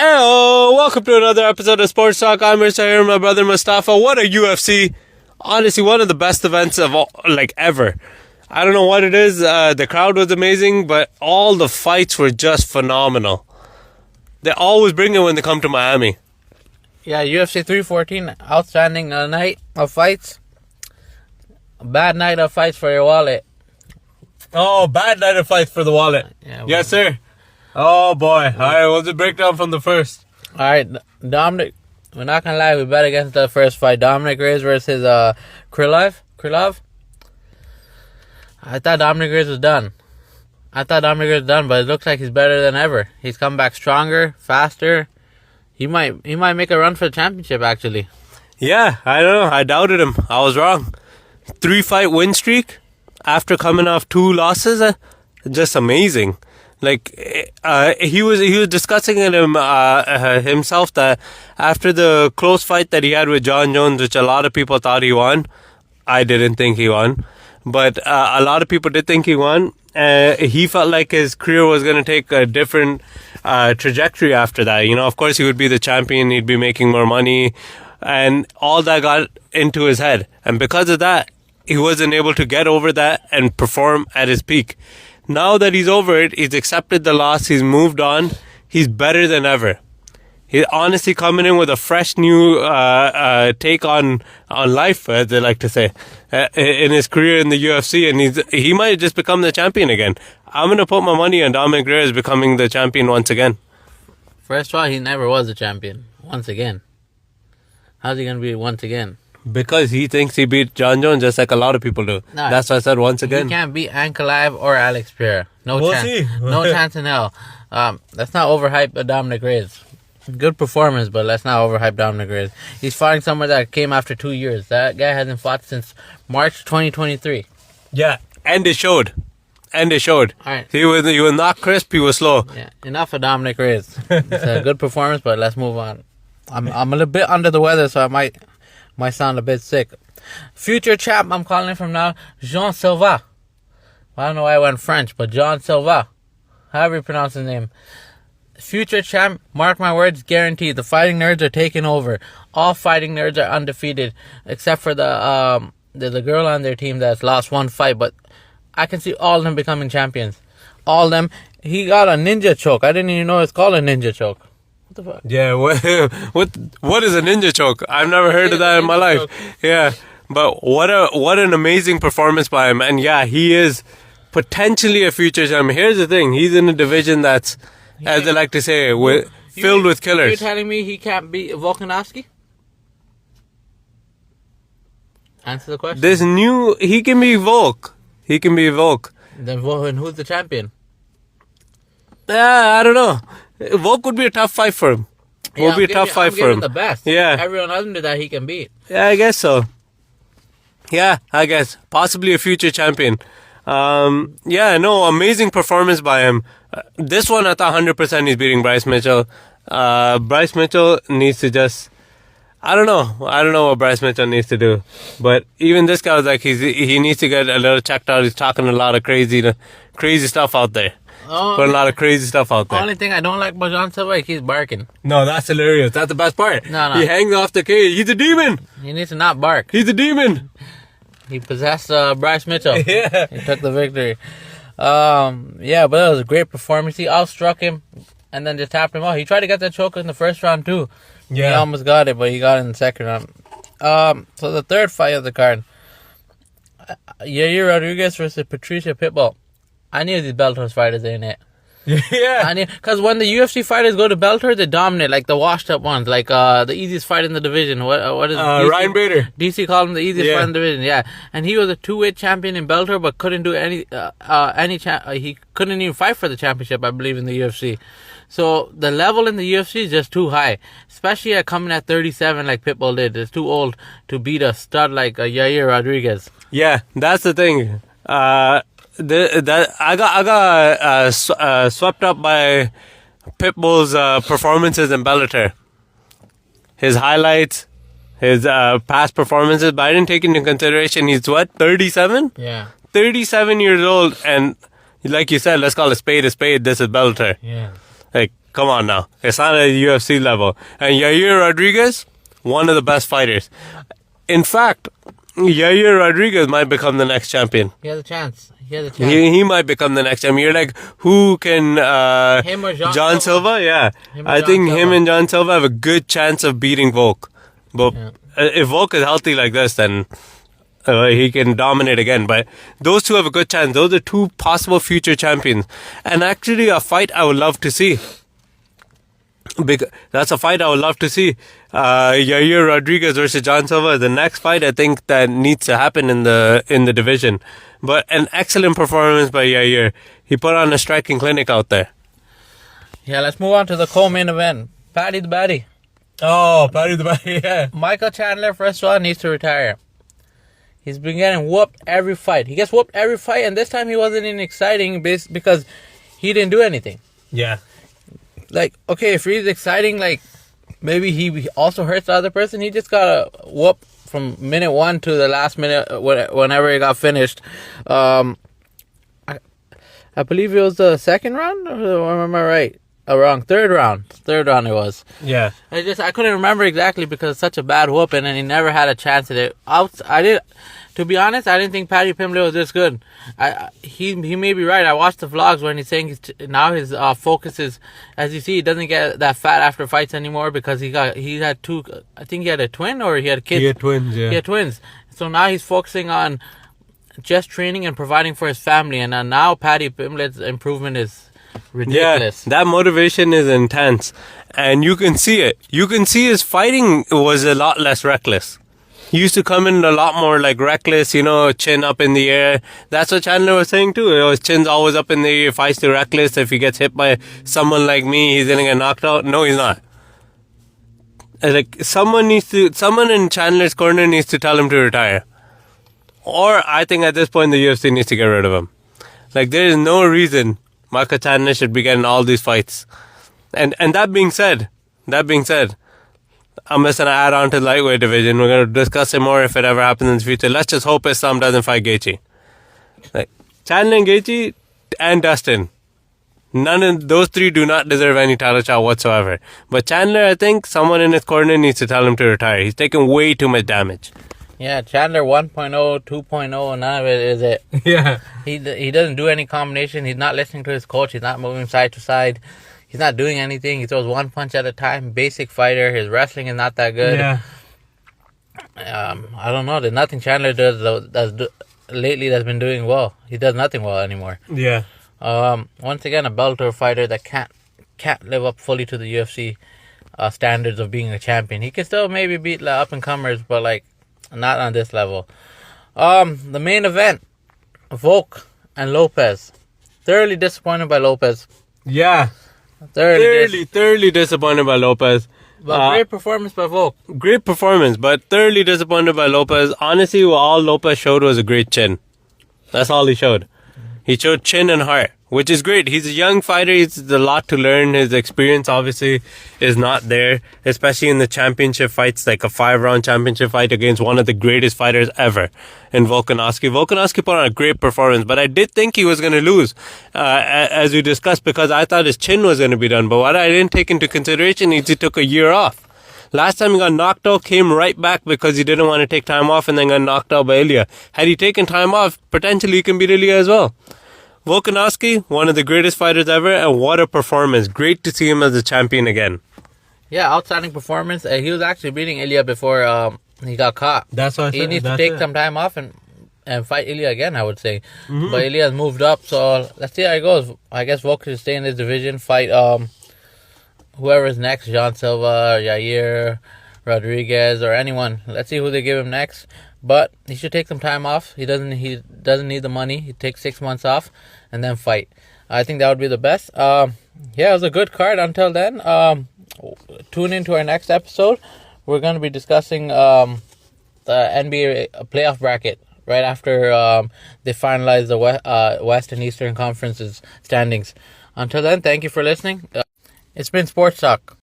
Hello, welcome to another episode of Sports Talk. I'm Mr. here, my brother Mustafa. What a UFC! Honestly, one of the best events of all, ever. I don't know what it is. The crowd was amazing, but all the fights were just phenomenal. They always bring it when they come to Miami. Yeah, UFC 314, outstanding night of fights. Bad night of fights for your wallet. Oh, bad night of fights for the wallet. Yeah, yes, sir. Oh, boy. All right, what's the breakdown from the first? All right, Dominic, we're not going to lie, we bet against the first fight. Dominic Reyes versus Krylov. I thought Dominic Reyes was done. But it looks like he's better than ever. He's come back stronger, faster. He might make a run for the championship, actually. Yeah, I don't know. I doubted him. I was wrong. 3-fight win streak after coming off 2 losses. Just amazing. He was discussing it himself that after the close fight that he had with John Jones, which a lot of people thought he won, I didn't think he won, but a lot of people did think he won. He felt like his career was going to take a different trajectory after that. You know, of course, he would be the champion, he'd be making more money, and all that got into his head. And because of that, he wasn't able to get over that and perform at his peak. Now that he's over it, he's accepted the loss, he's moved on, he's better than ever. He's honestly coming in with a fresh new take on life, as they like to say, in his career in the UFC, and he might just become the champion again. I'm going to put my money on Dominic Reyes becoming the champion once again. First of all, he never was a champion. Once again. How's he going to be once again? Because he thinks he beat John Jones just like a lot of people do. No, that's why I said once again. He can't beat Ankalaev or Alex Pereira. No chance. No chance in hell. Let's not overhype Dominic Reyes. Good performance, but let's not overhype Dominic Reyes. He's fighting someone that came after 2 years. That guy hasn't fought since March 2023. Yeah, and it showed. All right. He was not crisp, he was slow. Yeah, enough of Dominic Reyes. It's a good performance, but let's move on. I'm a little bit under the weather, so I might sound a bit sick. Future champ, I'm calling him from now, Jean Silva. I don't know why I went French, but Jean Silva. However you pronounce his name. Future champ, mark my words, guaranteed. The fighting nerds are taking over. All fighting nerds are undefeated, except for the girl on their team that's lost 1 fight. But I can see all of them becoming champions. All of them. He got a ninja choke. I didn't even know it's called a ninja choke. What the fuck? Yeah, what is a ninja choke? I've never heard of that in my life. Choke. Yeah, but what an amazing performance by him. And yeah, he is potentially a future champion. Here's the thing. He's in a division that's, as they like to say, filled with killers. You're telling me he can't beat Volkanovski? Answer the question. He can be Volk. Then who's the champion? I don't know. Volk would be a tough fight for him. I'm giving the best. Yeah. Everyone under that he can beat. Yeah, I guess so. Yeah, I guess. Possibly a future champion. Amazing performance by him. This one, I thought 100% he's beating Bryce Mitchell. Bryce Mitchell needs to just... I don't know what Bryce Mitchell needs to do. But even this guy was like, he needs to get a little checked out. He's talking a lot of crazy stuff out there. Putting a lot of crazy stuff out there. The only thing I don't like about John Silva is he's barking. No, that's hilarious. That's the best part. No. He hangs off the cage. He's a demon. He needs to not bark. He's a demon. He possessed Bryce Mitchell. Yeah. He took the victory. But that was a great performance. He outstruck him and then just tapped him out. He tried to get that choke in the first round too. Yeah. He almost got it, but he got it in the second round. So the third fight of the card. Yair Rodriguez versus Patricia Pitbull. I knew these Bellator fighters ain't it. Yeah. Because when the UFC fighters go to Bellator, they dominate, like the washed up ones, like the easiest fight in the division. What is Ryan Bader? DC called him the easiest fight in the division. Yeah, and he was a 2-weight champion in Bellator, but couldn't do he couldn't even fight for the championship, I believe, in the UFC. So the level in the UFC is just too high, especially at coming at 37 like Pitbull did. It's too old to beat a stud like Yair Rodriguez. Yeah, that's the thing. I got swept up by Pitbull's performances in Bellator. His highlights, his past performances, but I didn't take into consideration he's 37? Yeah. 37 years old, and like you said, let's call a spade a spade. This is Bellator. Yeah. Like, Come on now. It's not at UFC level. And Yair Rodriguez, one of the best fighters. In fact, Yair Rodriguez might become the next champion. He has a chance. He might become the next champion. You're like, who can... him or John Silva? Yeah. I think him and John Silva have a good chance of beating Volk. But if Volk is healthy like this, then he can dominate again. But those two have a good chance. Those are two possible future champions. And actually a fight I would love to see. That's a fight I would love to see. Yair Rodriguez versus John Silva. The next fight I think that needs to happen in the division. But an excellent performance by Yair. He put on a striking clinic out there. Yeah, let's move on to the co-main event. Paddy the Baddy. Oh, Paddy the Baddy, yeah. Michael Chandler, first of all, needs to retire. He's been getting whooped every fight. He gets whooped every fight, and this time he wasn't even exciting because he didn't do anything. Yeah. Like, okay, if he's exciting, like, maybe he also hurts the other person. He just got a whoop from minute 1 to the last minute whenever he got finished. I believe it was the second round, or am I right? Wrong. Third round it was. Yeah. I couldn't remember exactly because it's such a bad whooping, and he never had a chance at it. To be honest, I didn't think Paddy Pimblett was this good. He may be right. I watched the vlogs when he's saying now his focus is, as you see, he doesn't get that fat after fights anymore because he had two. I think he had a twin or he had kids. He had twins. Yeah. He had twins. So now he's focusing on just training and providing for his family, and now Paddy Pimblett's improvement is ridiculous. Yeah, that motivation is intense, and you can see it. You can see his fighting was a lot less reckless. He used to come in a lot more like reckless, chin up in the air. That's what Chandler was saying too. His chin's always up in the air. Fights too reckless. If he gets hit by someone like me, he's gonna get knocked out. No, he's not. Like someone in Chandler's corner needs to tell him to retire. Or I think at this point the UFC needs to get rid of him. Like there is no reason Michael Chandler should be getting all these fights. And that being said, I'm just going to add on to the lightweight division. We're going to discuss it more if it ever happens in the future. Let's just hope Islam doesn't fight Gaethje. Like Chandler and Gaethje and Dustin. None of those three do not deserve any title shot whatsoever. But Chandler, I think someone in his corner needs to tell him to retire. He's taking way too much damage. Yeah, Chandler 1.0, 2.0, none of it is it. Yeah. He doesn't do any combination. He's not listening to his coach. He's not moving side to side. He's not doing anything. He throws one punch at a time. Basic fighter. His wrestling is not that good. Yeah. I don't know. There's nothing Chandler does lately that's been doing well. He does nothing well anymore. Yeah. Once again, a Bellator fighter that can't live up fully to the UFC standards of being a champion. He can still maybe beat up and comers, but like not on this level. The main event, Volk and Lopez. Thoroughly disappointed by Lopez. Yeah. Thoroughly disappointed by Lopez. But great performance by Volk. Great performance, but thoroughly disappointed by Lopez. Honestly, all Lopez showed was a great chin. That's all he showed. He showed chin and heart, which is great. He's a young fighter. He's a lot to learn. His experience obviously is not there, especially in the championship fights, like a 5-round championship fight against one of the greatest fighters ever in Volkanovski. Volkanovski put on a great performance, but I did think he was going to lose, as we discussed, because I thought his chin was going to be done. But what I didn't take into consideration is he took a year off. Last time he got knocked out, came right back because he didn't want to take time off and then got knocked out by Ilya. Had he taken time off, potentially he can beat Ilya as well. Volkanovski, one of the greatest fighters ever, and what a performance. Great to see him as a champion again. Yeah, outstanding performance. He was actually beating Ilya before he got caught. That's what I said. He needs to take some time off and fight Ilya again, I would say. Mm-hmm. But Ilya's moved up, so let's see how it goes. I guess Volk should stay in this division, fight whoever's next, John Silva, Yair, Rodriguez, or anyone. Let's see who they give him next. But he should take some time off. He doesn't need the money. He takes 6 months off and then fight. I think that would be the best. Yeah, it was a good card until then. Tune into our next episode. We're going to be discussing the NBA playoff bracket right after they finalize the West and Eastern Conferences standings. Until then, thank you for listening. It's been Sports Talk.